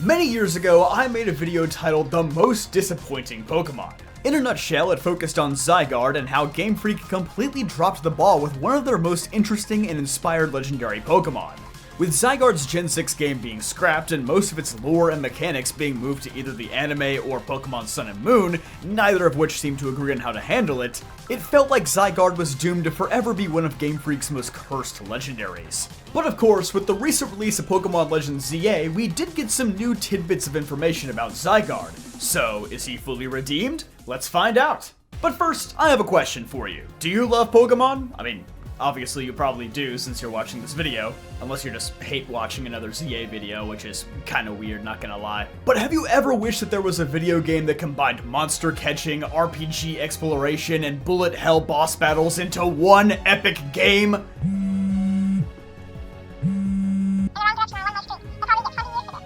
Many years ago, I made a video titled The Most Disappointing Pokémon. In a nutshell, it focused on Zygarde and how Game Freak completely dropped the ball with one of their most interesting and inspired legendary Pokémon. With Zygarde's Gen 6 game being scrapped and most of its lore and mechanics being moved to either the anime or Pokémon Sun and Moon, neither of which seemed to agree on how to handle it, it felt like Zygarde was doomed to forever be one of Game Freak's most cursed legendaries. But of course, with the recent release of Pokémon Legends ZA, we did get some new tidbits of information about Zygarde. So, is he fully redeemed? Let's find out! But first, I have a question for you. Do you love Pokémon? I mean, obviously you probably do since you're watching this video, unless you just hate watching another ZA video, which is kinda weird, not gonna lie. But have you ever wished that there was a video game that combined monster catching, RPG exploration, and bullet hell boss battles into one epic game?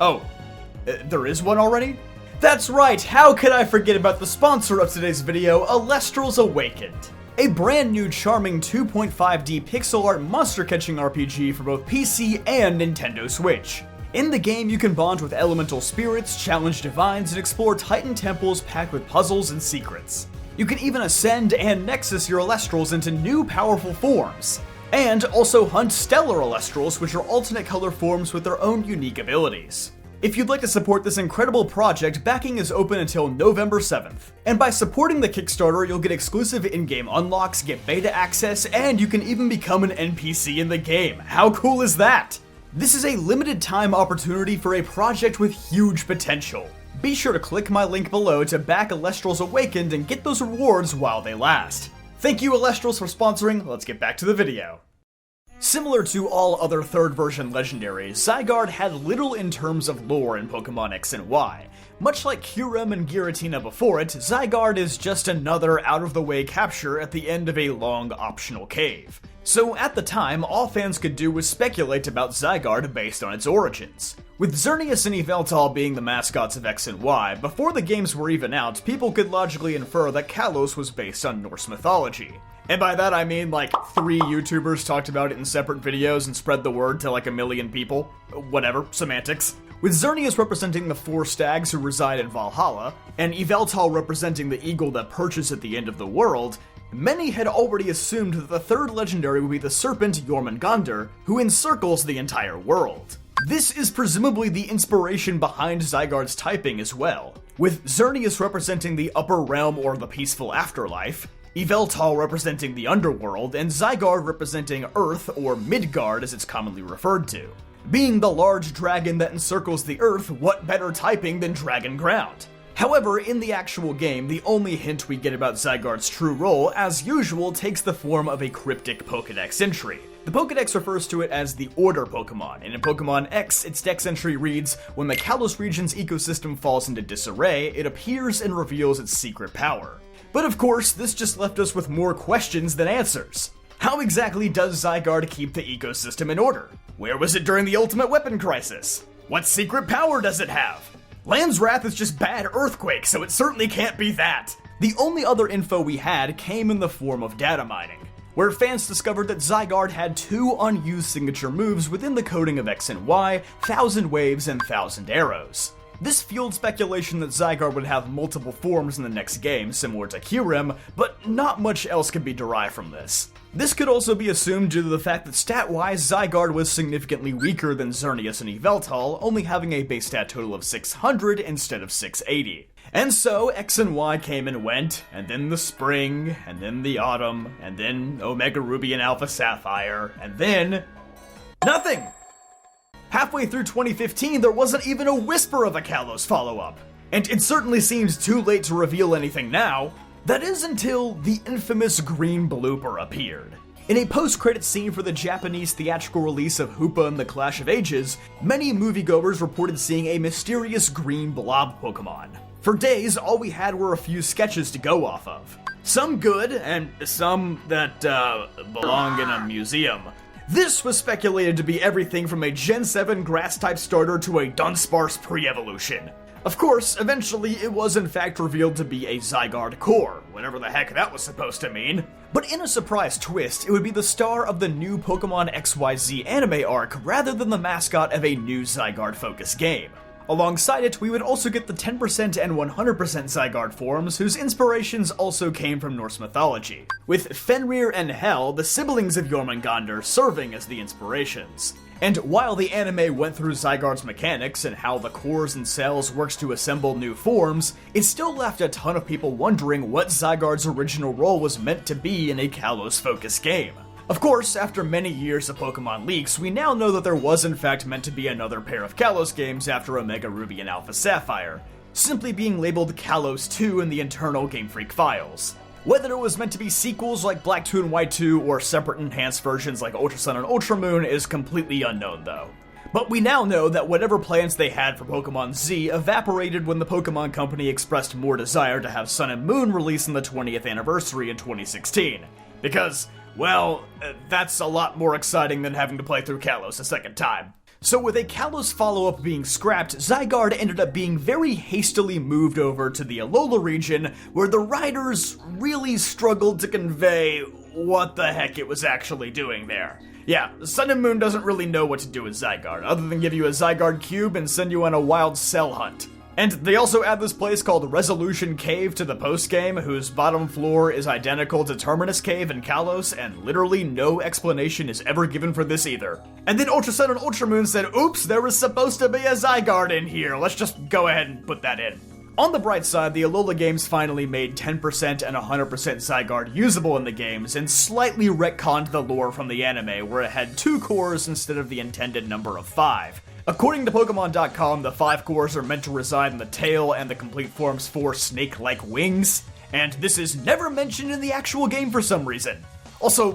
Oh, there is one already? That's right, how could I forget about the sponsor of today's video, Alestral's Awakened. A brand new charming 2.5D pixel art monster catching RPG for both PC and Nintendo Switch. In the game, you can bond with elemental spirits, challenge divines, and explore titan temples packed with puzzles and secrets. You can even ascend and nexus your Alestrals into new powerful forms, and also hunt stellar Alestrals, which are alternate color forms with their own unique abilities. If you'd like to support this incredible project, backing is open until November 7th. And by supporting the Kickstarter, you'll get exclusive in-game unlocks, get beta access, and you can even become an NPC in the game. How cool is that? This is a limited time opportunity for a project with huge potential. Be sure to click my link below to back Alestral's Awakened and get those rewards while they last. Thank you Alestrals for sponsoring, let's get back to the video. Similar to all other third version legendaries, Zygarde had little in terms of lore in Pokemon X and Y. Much like Kyurem and Giratina before it, Zygarde is just another out-of-the-way capture at the end of a long optional cave. So at the time, all fans could do was speculate about Zygarde based on its origins. With Xerneas and Yveltal being the mascots of X and Y, before the games were even out, people could logically infer that Kalos was based on Norse mythology. And by that I mean like 3 YouTubers talked about it in separate videos and spread the word to like 1 million people. Whatever, semantics. With Xerneas representing the 4 stags who reside in Valhalla, and Yveltal representing the eagle that perches at the end of the world, many had already assumed that the third legendary would be the serpent Jormungandr, who encircles the entire world. This is presumably the inspiration behind Zygarde's typing as well, with Xerneas representing the upper realm or the peaceful afterlife, Yveltal representing the underworld, and Zygarde representing Earth, or Midgard as it's commonly referred to. Being the large dragon that encircles the Earth, what better typing than Dragon Ground? However, in the actual game, the only hint we get about Zygarde's true role, as usual, takes the form of a cryptic Pokédex entry. The Pokédex refers to it as the Order Pokémon, and in Pokémon X, its dex entry reads, when the Kalos region's ecosystem falls into disarray, it appears and reveals its secret power. But of course, this just left us with more questions than answers. How exactly does Zygarde keep the ecosystem in order? Where was it during the Ultimate Weapon Crisis? What secret power does it have? Land's Wrath is just bad earthquake, so it certainly can't be that. The only other info we had came in the form of data mining, where fans discovered that Zygarde had 2 unused signature moves within the coding of X and Y, 1000 Waves and 1000 Arrows. This fueled speculation that Zygarde would have multiple forms in the next game, similar to Kyurem, but not much else could be derived from this. This could also be assumed due to the fact that stat-wise, Zygarde was significantly weaker than Xerneas and Yveltal, only having a base stat total of 600 instead of 680. And so, X and Y came and went, and then the spring, and then the autumn, and then Omega Ruby and Alpha Sapphire, and then nothing! Halfway through 2015, there wasn't even a whisper of a Kalos follow-up. And it certainly seems too late to reveal anything now. That is until the infamous green blooper appeared. In a post-credit scene for the Japanese theatrical release of Hoopa and the Clash of Ages, many moviegoers reported seeing a mysterious green blob Pokemon. For days, all we had were a few sketches to go off of. Some good, and some that belong in a museum. This was speculated to be everything from a Gen 7 grass-type starter to a Dunsparce pre-evolution. Of course, eventually it was in fact revealed to be a Zygarde core, whatever the heck that was supposed to mean. But in a surprise twist, it would be the star of the new Pokemon XYZ anime arc rather than the mascot of a new Zygarde-focused game. Alongside it, we would also get the 10% and 100% Zygarde forms, whose inspirations also came from Norse mythology, with Fenrir and Hel, the siblings of Jormungandr, serving as the inspirations. And while the anime went through Zygarde's mechanics and how the cores and cells works to assemble new forms, it still left a ton of people wondering what Zygarde's original role was meant to be in a Kalos-focused game. Of course, after many years of Pokemon leaks, we now know that there was in fact meant to be another pair of Kalos games after Omega Ruby and Alpha Sapphire, simply being labeled Kalos 2 in the internal Game Freak files. Whether it was meant to be sequels like Black 2 and White 2 or separate enhanced versions like Ultra Sun and Ultra Moon is completely unknown though. But we now know that whatever plans they had for Pokemon Z evaporated when the Pokemon Company expressed more desire to have Sun and Moon release on the 20th anniversary in 2016. Because, well, that's a lot more exciting than having to play through Kalos a second time. So with a Kalos follow-up being scrapped, Zygarde ended up being very hastily moved over to the Alola region, where the writers really struggled to convey what the heck it was actually doing there. Yeah, Sun and Moon doesn't really know what to do with Zygarde, other than give you a Zygarde cube and send you on a wild cell hunt. And they also add this place called Resolution Cave to the post-game, whose bottom floor is identical to Terminus Cave in Kalos, and literally no explanation is ever given for this either. And then Ultra Sun and Ultra Moon said, oops, there was supposed to be a Zygarde in here, let's just go ahead and put that in. On the bright side, the Alola games finally made 10% and 100% Zygarde usable in the games, and slightly retconned the lore from the anime, where it had 2 cores instead of the intended number of 5. According to Pokemon.com, the 5 cores are meant to reside in the tail, and the complete form's 4 snake-like wings, and this is never mentioned in the actual game for some reason. Also,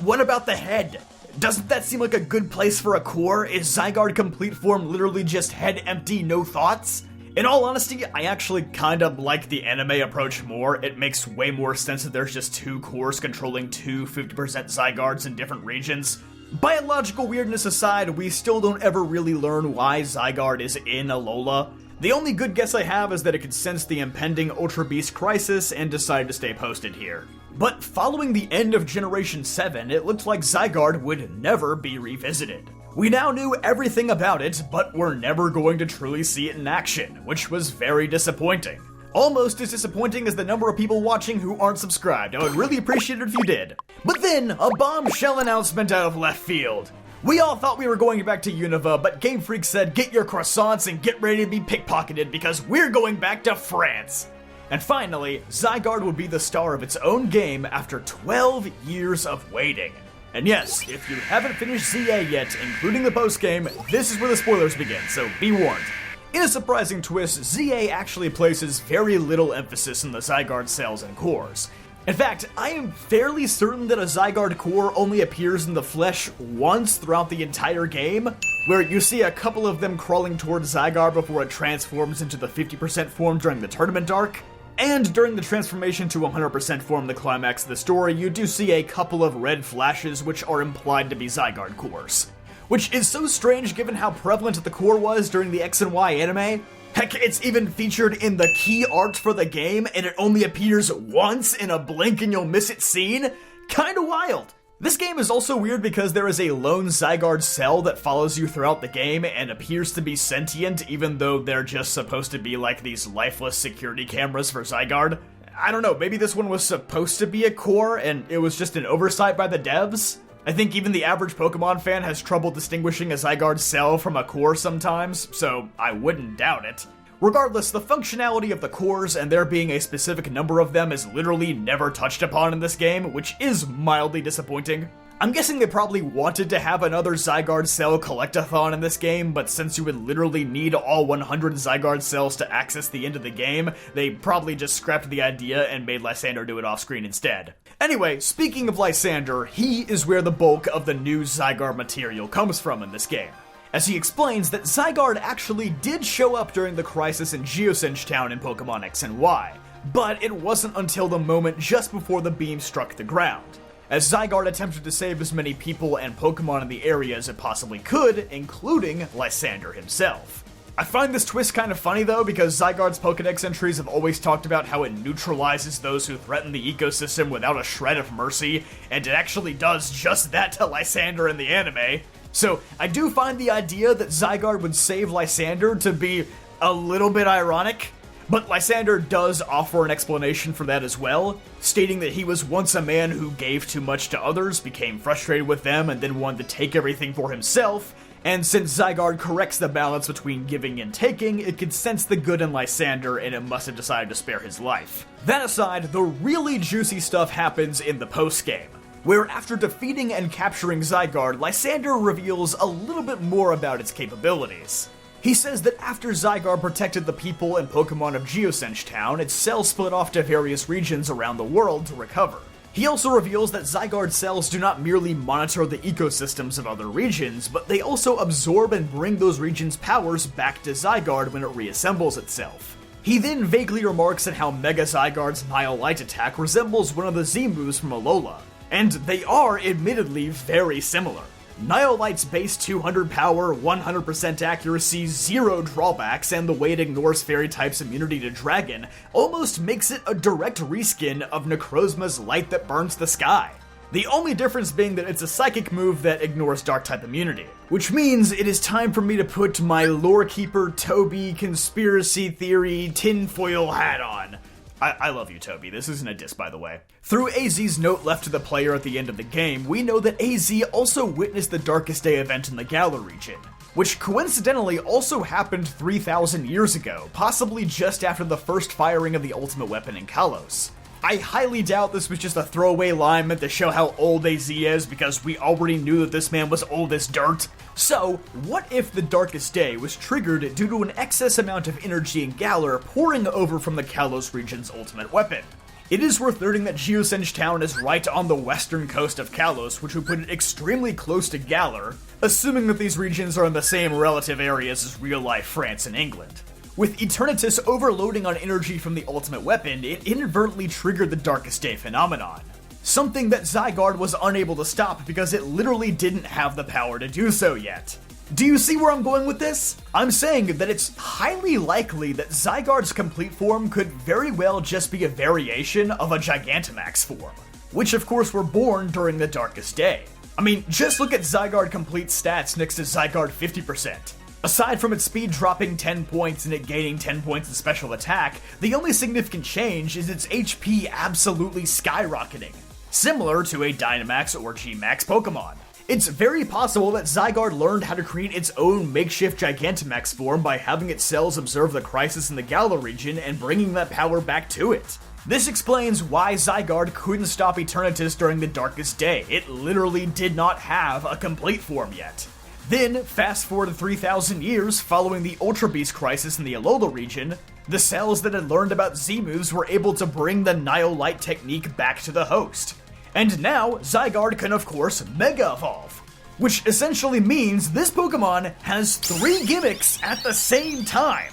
what about the head? Doesn't that seem like a good place for a core? Is Zygarde complete form literally just head empty, no thoughts? In all honesty, I actually kind of like the anime approach more. It makes way more sense that there's just 2 cores controlling 2 50% Zygardes in different regions. Biological weirdness aside, we still don't ever really learn why Zygarde is in Alola. The only good guess I have is that it could sense the impending Ultra Beast crisis and decide to stay posted here. But following the end of Generation 7, it looked like Zygarde would never be revisited. We now knew everything about it, but we're never going to truly see it in action, which was very disappointing. Almost as disappointing as the number of people watching who aren't subscribed. I would really appreciate it if you did. But then, a bombshell announcement out of left field. We all thought we were going back to Unova, but Game Freak said get your croissants and get ready to be pickpocketed because we're going back to France. And finally, Zygarde would be the star of its own game after 12 years of waiting. And yes, if you haven't finished ZA yet, including the post-game, this is where the spoilers begin, so be warned. In a surprising twist, ZA actually places very little emphasis on the Zygarde cells and cores. In fact, I am fairly certain that a Zygarde core only appears in the flesh once throughout the entire game, where you see a couple of them crawling towards Zygarde before it transforms into the 50% form during the tournament arc. And during the transformation to 100% form, the climax of the story, you do see a couple of red flashes which are implied to be Zygarde cores. Which is so strange given how prevalent the core was during the X and Y anime. Heck, it's even featured in the key art for the game, and it only appears once in a blink and you'll miss it scene? Kinda wild. This game is also weird because there is a lone Zygarde cell that follows you throughout the game and appears to be sentient even though they're just supposed to be like these lifeless security cameras for Zygarde. I don't know, maybe this one was supposed to be a core and it was just an oversight by the devs? I think even the average Pokemon fan has trouble distinguishing a Zygarde cell from a core sometimes, so I wouldn't doubt it. Regardless, the functionality of the cores and there being a specific number of them is literally never touched upon in this game, which is mildly disappointing. I'm guessing they probably wanted to have another Zygarde cell collectathon in this game, but since you would literally need all 100 Zygarde cells to access the end of the game, they probably just scrapped the idea and made Lysander do it off-screen instead. Anyway, speaking of Lysander, he is where the bulk of the new Zygarde material comes from in this game, as he explains that Zygarde actually did show up during the crisis in Geosenge Town in Pokemon X and Y, but it wasn't until the moment just before the beam struck the ground, as Zygarde attempted to save as many people and Pokemon in the area as it possibly could, including Lysander himself. I find this twist kind of funny though, because Zygarde's Pokedex entries have always talked about how it neutralizes those who threaten the ecosystem without a shred of mercy, and it actually does just that to Lysander in the anime. So I do find the idea that Zygarde would save Lysander to be a little bit ironic, but Lysander does offer an explanation for that as well, stating that he was once a man who gave too much to others, became frustrated with them, and then wanted to take everything for himself, and since Zygarde corrects the balance between giving and taking, it could sense the good in Lysander and it must have decided to spare his life. That aside, the really juicy stuff happens in the post-game, where after defeating and capturing Zygarde, Lysander reveals a little bit more about its capabilities. He says that after Zygarde protected the people and Pokemon of Geosench Town, its cells split off to various regions around the world to recover. He also reveals that Zygarde cells do not merely monitor the ecosystems of other regions, but they also absorb and bring those regions' powers back to Zygarde when it reassembles itself. He then vaguely remarks on how Mega Zygarde's Nile Light attack resembles one of the Z moves from Alola, and they are admittedly very similar. Nile Light's base 200 power, 100% accuracy, 0 drawbacks, and the way it ignores fairy type's immunity to dragon almost makes it a direct reskin of Necrozma's Light that burns the sky. The only difference being that it's a psychic move that ignores dark type immunity. Which means it is time for me to put my lore keeper Toby conspiracy theory tinfoil hat on. I love you, Toby. This isn't a diss, by the way. Through AZ's note left to the player at the end of the game, we know that AZ also witnessed the Darkest Day event in the Galar region, which coincidentally also happened 3,000 years ago, possibly just after the first firing of the ultimate weapon in Kalos. I highly doubt this was just a throwaway line meant to show how old AZ is, because we already knew that this man was old as dirt. So, what if the Darkest Day was triggered due to an excess amount of energy in Galar pouring over from the Kalos region's ultimate weapon? It is worth noting that Geosench Town is right on the western coast of Kalos, which would put it extremely close to Galar, assuming that these regions are in the same relative areas as real-life France and England. With Eternatus overloading on energy from the ultimate weapon, it inadvertently triggered the Darkest Day phenomenon. Something that Zygarde was unable to stop because it literally didn't have the power to do so yet. Do you see where I'm going with this? I'm saying that it's highly likely that Zygarde's complete form could very well just be a variation of a Gigantamax form, which of course were born during the Darkest Day. I mean, just look at Zygarde complete stats next to Zygarde 50%. Aside from its speed dropping 10 points and it gaining 10 points in special attack, the only significant change is its HP absolutely skyrocketing, similar to a Dynamax or G-Max Pokemon. It's very possible that Zygarde learned how to create its own makeshift Gigantamax form by having its cells observe the crisis in the Galar region and bringing that power back to it. This explains why Zygarde couldn't stop Eternatus during the Darkest Day. It literally did not have a complete form yet. Then, fast forward to 3,000 years following the Ultra Beast crisis in the Alola region, the cells that had learned about Z-moves were able to bring the Nile Light technique back to the host. And now, Zygarde can of course Mega Evolve, which essentially means this Pokemon has 3 gimmicks at the same time.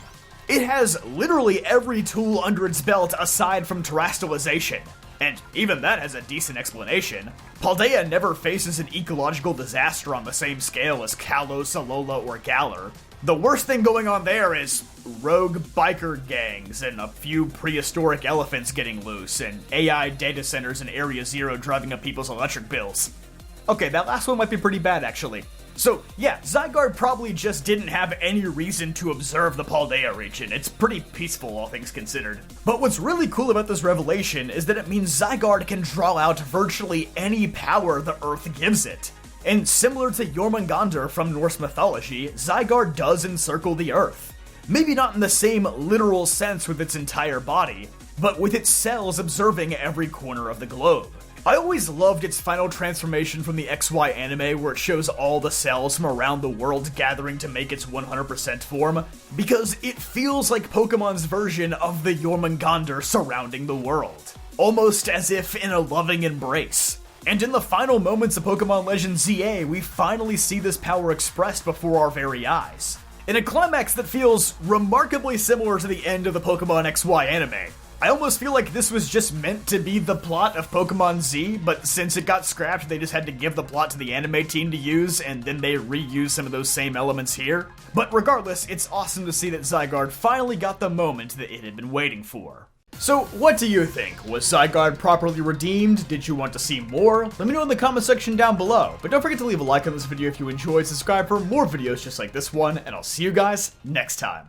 It has literally every tool under its belt aside from terrestrialization. And even that has a decent explanation. Paldea never faces an ecological disaster on the same scale as Kalos, Alola, or Galar. The worst thing going on there is rogue biker gangs and a few prehistoric elephants getting loose and AI data centers in Area Zero driving up people's electric bills. Okay, that last one might be pretty bad actually. So yeah, Zygarde probably just didn't have any reason to observe the Paldea region. It's pretty peaceful, all things considered. But what's really cool about this revelation is that it means Zygarde can draw out virtually any power the Earth gives it. And similar to Jormungandr from Norse mythology, Zygarde does encircle the Earth. Maybe not in the same literal sense with its entire body, but with its cells observing every corner of the globe. I always loved its final transformation from the XY anime where it shows all the cells from around the world gathering to make its 100% form, because it feels like Pokemon's version of the Jormungandr surrounding the world. Almost as if in a loving embrace. And in the final moments of Pokemon Legends ZA, we finally see this power expressed before our very eyes. In a climax that feels remarkably similar to the end of the Pokemon XY anime. I almost feel like this was just meant to be the plot of Pokemon Z, but since it got scrapped, they just had to give the plot to the anime team to use, and then they reused some of those same elements here. But regardless, it's awesome to see that Zygarde finally got the moment that it had been waiting for. So what do you think? Was Zygarde properly redeemed? Did you want to see more? Let me know in the comment section down below. But don't forget to leave a like on this video if you enjoyed, subscribe for more videos just like this one, and I'll see you guys next time.